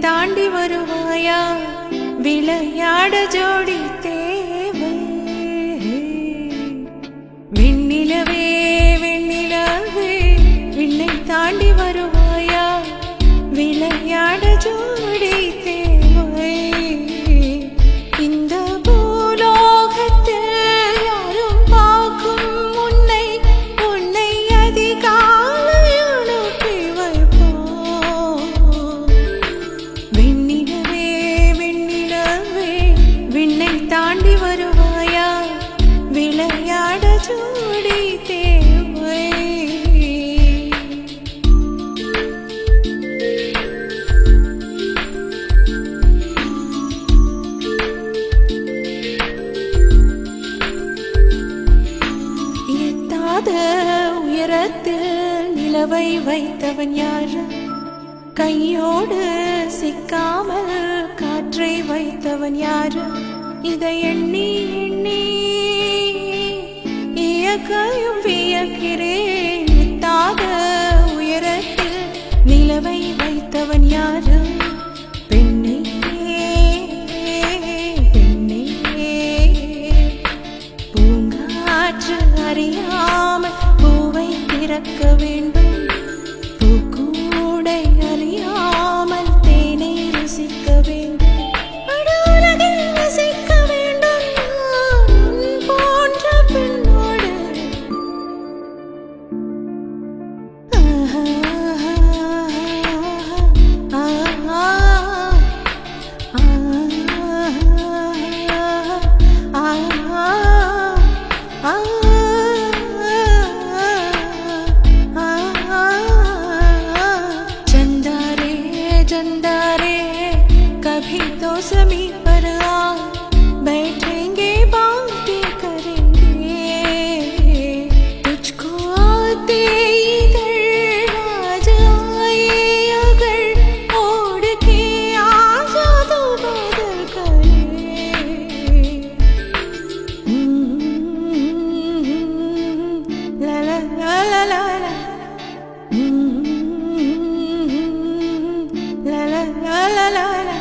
தாண்டி வருவாயா விளையாட ஜோடி தேவை. வெண்ணிலவே வெண்ணிலவே விண்ணை தாண்டி வருவாயா விளையாட ஜோடி தேவை. இந்த பூலோகத்தில் யாரும் பார்க்கும் உன்னை உன்னை அதிகாலை அனுப்பி வைப்போம். வெண்ணிலவே வெண்ணிலவே விண்ணை தாண்டி வருவாயா விளையாட ஜோடி தேவை. உயரத்தில் நிலவை வைத்தவன் யாரு? கையோடு சிக்காமல் காற்றை வைத்தவன் யாரு? இதை எண்ணி எண்ணி இயக்கையும் வியக்கிறேன். எட்டாத உயரத்தில் நிலவை வைத்தவன் யாரு? பெண்ணே பெண்ணே பூங்காற்று அறியாமல் பூவை திறக்க வேண்டும். பூக்கூடை அறியாமல் தேனை ருசிக்க வேண்டும். உலகில் வசிக்க வேண்டும் நான் போன்ற பெண்ணோடு. कभी तो ज़मीन पर आ बैठेंगे बातें करेंगे. तुझको आते इधर आज आए अगर ओढ़ के आजा तो बदल करे. ला ला ला ला ला ला la la la la la la.